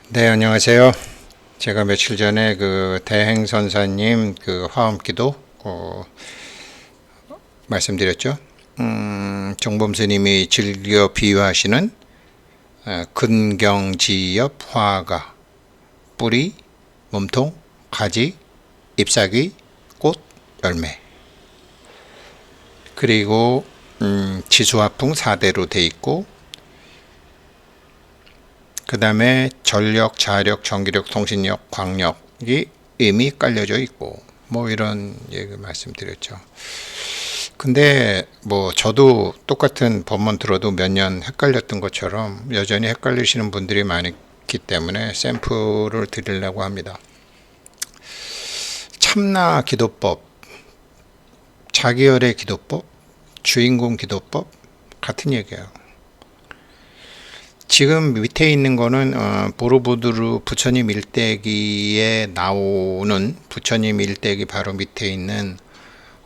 네, 안녕하세요. 제가 며칠 전에 그 대행선사님 그 화엄기도 말씀드렸죠. 정범스님이 즐겨 비유하시는 근경지엽 화가 뿌리, 몸통, 가지, 잎사귀, 꽃, 열매. 그리고 지수화풍 4대로 돼 있고, 그 다음에 전력, 자력, 전기력, 통신력, 광력이 이미 깔려져 있고 뭐 이런 얘기 말씀드렸죠. 근데 뭐 저도 똑같은 법문 들어도 몇 년 헷갈렸던 것처럼 여전히 헷갈리시는 분들이 많기 때문에 샘플을 드리려고 합니다. 참나 기도법, 자기열의 기도법, 주인공 기도법 같은 얘기예요. 지금 밑에 있는 거는 보로부두르 부처님 일대기에 나오는 부처님 일대기 바로 밑에 있는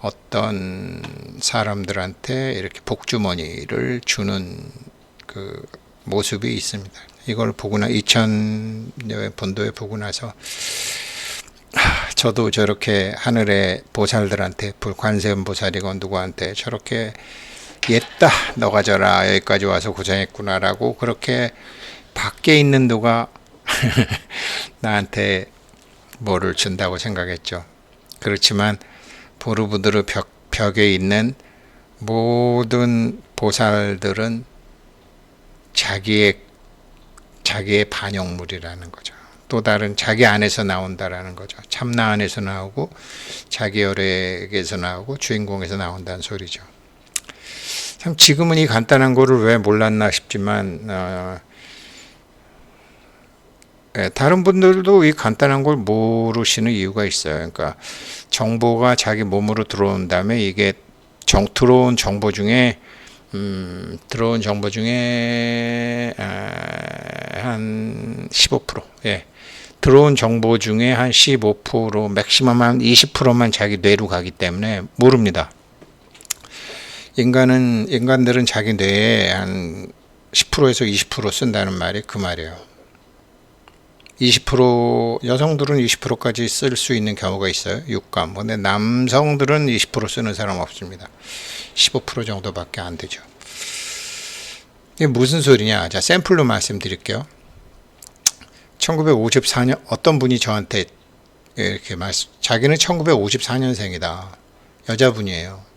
어떤 사람들한테 이렇게 복주머니를 주는 그 모습이 있습니다. 이걸 보고 2000년 본도에 보고 나서 저도 저렇게 하늘의 보살들한테 관세음 보살이건 누구한테 저렇게 옛다 너가 저라 여기까지 와서 고생했구나라고 그렇게 밖에 있는 누가 나한테 뭐를 준다고 생각했죠. 그렇지만 보르부드르 벽에 있는 모든 보살들은 자기의 반영물이라는 거죠. 또 다른 자기 안에서 나온다라는 거죠. 참나 안에서 나오고 자기 열애에서 나오고 주인공에서 나온다는 소리죠. 참 지금은 이 간단한 거를 왜 몰랐나 싶지만 다른 분들도 이 간단한 걸 모르시는 이유가 있어요. 그러니까 정보가 자기 몸으로 들어온 다음에 이게 들어온 정보 중에 한 15%, 예. 들어온 정보 중에 한 15%, 맥시멈 한 20%만 자기 뇌로 가기 때문에 모릅니다. 인간들은 자기 뇌에 한 10%에서 20% 쓴다는 말이 그 말이에요. 20% 여성들은 20%까지 쓸 수 있는 경우가 있어요. 육감. 근데 남성들은 20% 쓰는 사람 없습니다. 15% 정도밖에 안 되죠. 이게 무슨 소리냐? 자, 샘플로 말씀드릴게요. 1954년 어떤 분이 저한테 이렇게 자기는 1954년생이다. 여자분이에요.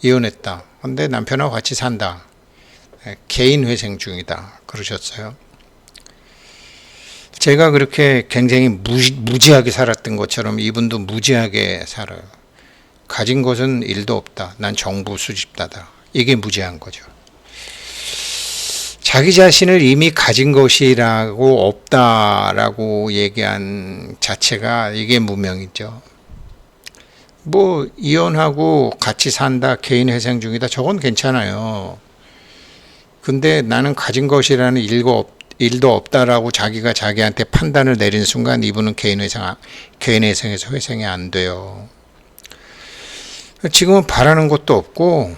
이혼했다. 근데 남편하고 같이 산다. 개인 회생 중이다. 그러셨어요. 제가 그렇게 굉장히 무지하게 살았던 것처럼 이분도 무지하게 살아요. 가진 것은 일도 없다. 난 정부 수집다다. 이게 무지한 거죠. 자기 자신을 이미 가진 것이라고 없다라고 얘기한 자체가 이게 무명이죠. 뭐 이혼하고 같이 산다, 개인 회생 중이다, 저건 괜찮아요. 근데 나는 가진 것이라는 일도 없다라고 자기가 자기한테 판단을 내린 순간 이분은 개인 회생에서 회생이 안 돼요. 지금은 바라는 것도 없고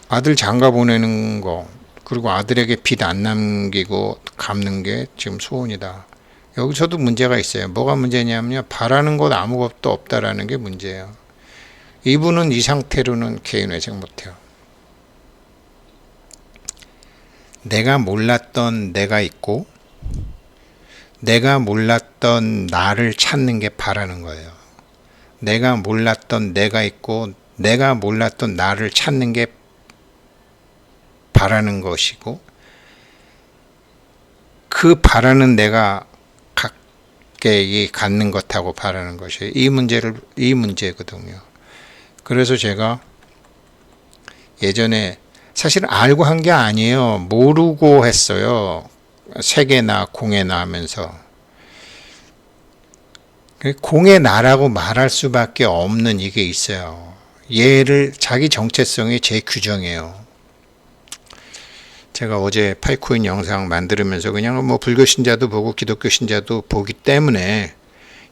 아들 장가 보내는 거, 그리고 아들에게 빚 안 남기고 갚는 게 지금 소원이다. 여기서도 문제가 있어요. 뭐가 문제냐면요, 바라는 것 아무것도 없다라는 게 문제예요. 이분은 이 상태로는 개인 회생 못해요. 내가 몰랐던 내가 있고 내가 몰랐던 나를 찾는 게 바라는 거예요. 내가 몰랐던 내가 있고 내가 몰랐던 나를 찾는 게 바라는 것이고, 그 바라는 내가 각각이 갖는 것하고 바라는 것이 이 문제거든요. 그래서 제가 예전에 사실 알고 한 게 아니에요. 모르고 했어요. 세계나 공예나 하면서. 공의 나라고 말할 수밖에 없는 이게 있어요. 얘를 자기 정체성이 제 규정이에요. 제가 어제 파이코인 영상 만들면서 그냥 뭐 불교 신자도 보고 기독교 신자도 보기 때문에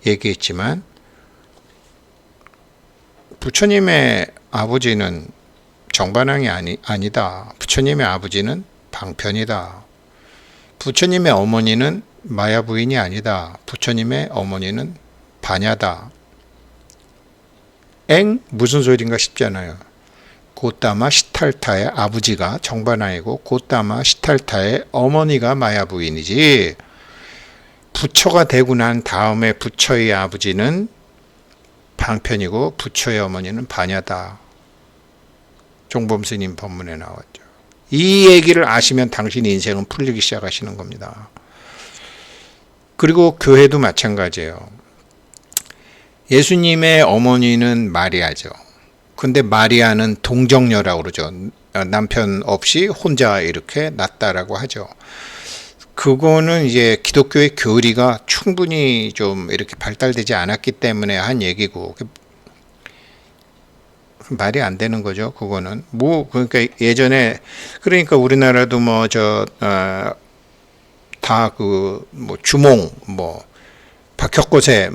얘기했지만, 부처님의 아버지는 정반왕이 아니다. 부처님의 아버지는 방편이다. 부처님의 어머니는 마야 부인이 아니다. 부처님의 어머니는 반야다. 무슨 소린가 싶잖아요. 고타마 시탈타의 아버지가 정반아이고 고타마 시탈타의 어머니가 마야 부인이지, 부처가 되고 난 다음에 부처의 아버지는 방편이고 부처의 어머니는 반야다. 종범스님 법문에 나왔죠. 이 얘기를 아시면 당신 인생은 풀리기 시작하시는 겁니다. 그리고 교회도 마찬가지예요. 예수님의 어머니는 마리아죠. 근데 마리아는 동정녀라고 그러죠. 남편 없이 혼자 이렇게 낳았다라고 하죠. 그거는 이제 기독교의 교리가 충분히 좀 이렇게 발달되지 않았기 때문에 한 얘기고, 말이 안 되는 거죠. 그거는 그러니까 예전에, 그러니까 우리나라도 주몽, 박혁고세,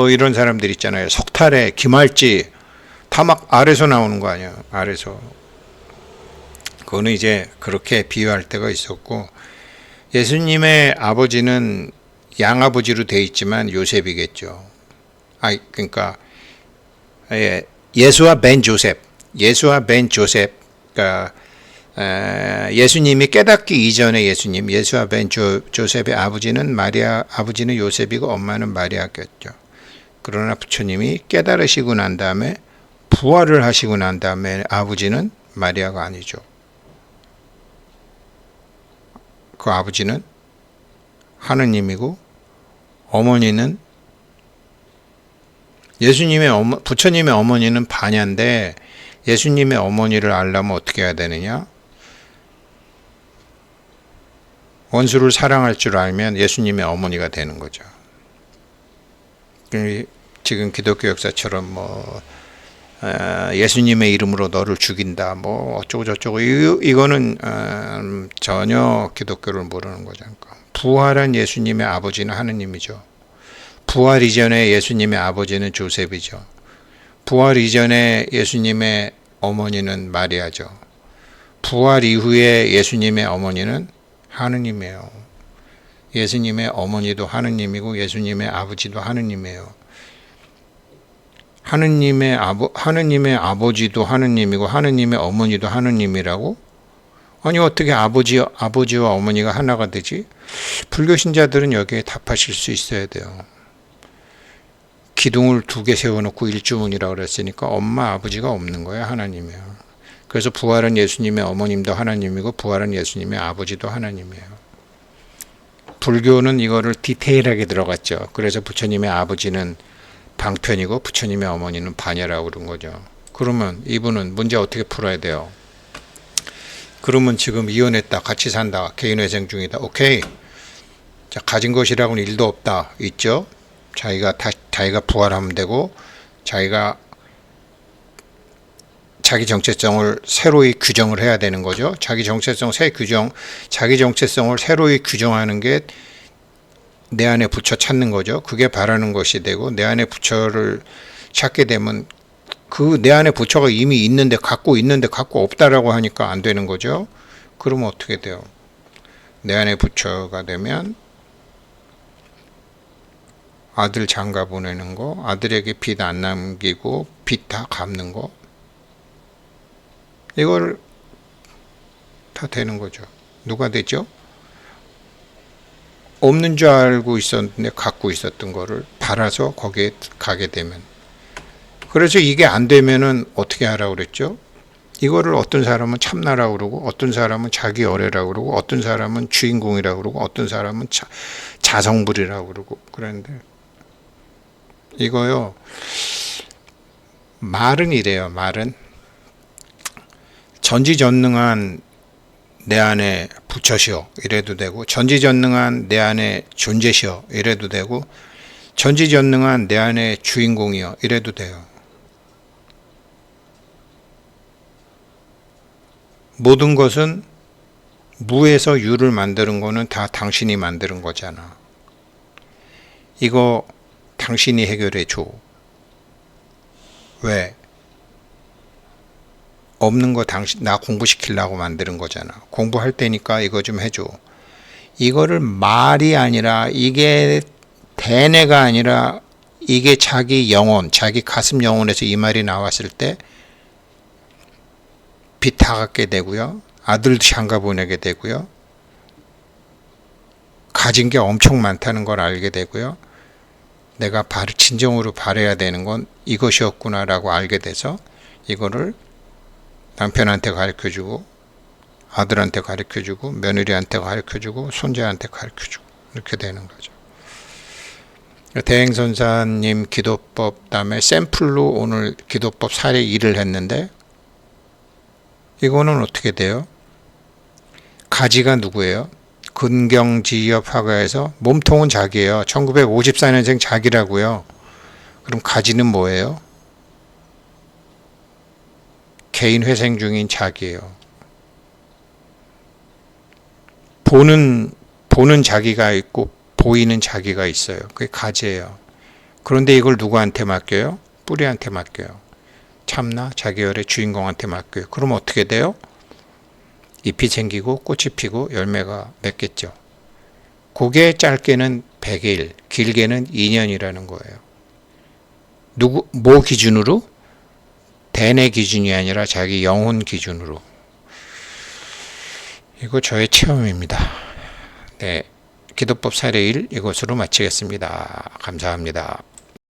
이런 사람들 있잖아요. 석탈해, 김할지, 다 막 아래서 나오는 거 아니에요. 아래서. 그거는 이제 그렇게 비유할 때가 있었고, 예수님의 아버지는 양아버지로 돼 있지만 요셉이겠죠. 그러니까 예수와 벤 조셉, 그러니까 예수님이 깨닫기 이전에 예수와 벤 조셉의 아버지는 아버지는 요셉이고 엄마는 마리아였죠. 그러나 부처님이 깨달으시고 난 다음에, 부활을 하시고 난 다음에 아버지는 마리아가 아니죠. 그 아버지는 하느님이고 어머니는, 부처님의 어머니는 반야인데, 예수님의 어머니를 알려면 어떻게 해야 되느냐? 원수를 사랑할 줄 알면 예수님의 어머니가 되는 거죠. 지금 기독교 역사처럼 예수님의 이름으로 너를 죽인다, 어쩌고 저쩌고, 이거는 전혀 기독교를 모르는 거죠. 부활한 예수님의 아버지는 하느님이죠. 부활 이전에 예수님의 아버지는 조셉이죠. 부활 이전에 예수님의 어머니는 마리아죠. 부활 이후에 예수님의 어머니는 하느님이에요. 예수님의 어머니도 하느님이고 예수님의 아버지도 하느님이에요. 하느님의 아버지도 하느님이고 하느님의 어머니도 하느님이라고? 아니, 어떻게 아버지와 어머니가 하나가 되지? 불교 신자들은 여기에 답하실 수 있어야 돼요. 기둥을 2개 세워놓고 일주문이라고 그랬으니까 엄마 아버지가 없는 거예요. 하나님이에요. 그래서 부활한 예수님의 어머님도 하나님이고 부활한 예수님의 아버지도 하나님이에요. 불교는 이거를 디테일하게 들어갔죠. 그래서 부처님의 아버지는 방편이고 부처님의 어머니는 반야라고 그런 거죠. 그러면 이분은 문제 어떻게 풀어야 돼요? 그러면 지금 이혼했다, 같이 산다, 개인회생 중이다. 오케이. 자, 가진 것이라고는 일도 없다. 있죠? 자기가 부활하면 되고, 자기 정체성을 새로이 규정을 해야 되는 거죠. 자기 정체성을 새로이 규정하는 게 내 안에 부처 찾는 거죠. 그게 바라는 것이 되고, 내 안에 부처를 찾게 되면 그 내 안에 부처가 이미 갖고 없다라고 하니까 안 되는 거죠. 그러면 어떻게 돼요? 내 안에 부처가 되면 아들 장가 보내는 거, 아들에게 빚 안 남기고 빚 다 갚는 거, 이걸 다 되는 거죠. 누가 되죠? 없는 줄 알고 있었는데 갖고 있었던 거를 팔아서 거기에 가게 되면. 그래서 이게 안 되면은 어떻게 하라고 그랬죠? 이거를 어떤 사람은 참나라고 그러고, 어떤 사람은 자기 어뢰라고 그러고, 어떤 사람은 주인공이라고 그러고, 어떤 사람은 자성불이라고 그러고. 그런데 이거요, 말은 이래요. 말은 전지전능한 내 안에 부처시오 이래도 되고, 전지전능한 내 안에 존재시오 이래도 되고, 전지전능한 내 안에 주인공이요 이래도 돼요. 모든 것은 무에서 유를 만드는 거는 다 당신이 만드는 거잖아. 이거 당신이 해결해 줘. 왜? 없는 거 나 공부시키려고 만드는 거잖아. 공부할 때니까 이거 좀 해줘. 이거를 말이 아니라 이게 대뇌가 아니라 이게 자기 영혼, 자기 가슴 영혼에서 이 말이 나왔을 때 빚 다 갚게 되고요. 아들도 장가 보내게 되고요. 가진 게 엄청 많다는 걸 알게 되고요. 내가 진정으로 바라야 되는 건 이것이었구나라고 알게 돼서 이거를 남편한테 가르쳐주고 아들한테 가르쳐주고 며느리한테 가르쳐주고 손자한테 가르쳐주고 이렇게 되는 거죠. 대행선사님 기도법 다음에 샘플로 오늘 기도법 사례 2를 했는데 이거는 어떻게 돼요? 가지가 누구예요? 근경지엽 화가에서 몸통은 자기예요. 1954년생 자기라고요. 그럼 가지는 뭐예요? 개인 회생 중인 자기예요. 보는 자기가 있고 보이는 자기가 있어요. 그게 가지예요. 그런데 이걸 누구한테 맡겨요? 뿌리한테 맡겨요. 참나 자기열의 주인공한테 맡겨요. 그럼 어떻게 돼요? 잎이 생기고 꽃이 피고 열매가 맺겠죠. 그게 짧게는 100의 1, 길게는 2년이라는 거예요. 뭐 기준으로? 대뇌 기준이 아니라 자기 영혼 기준으로. 이거 저의 체험입니다. 네, 기도법 사례 1 이것으로 마치겠습니다. 감사합니다.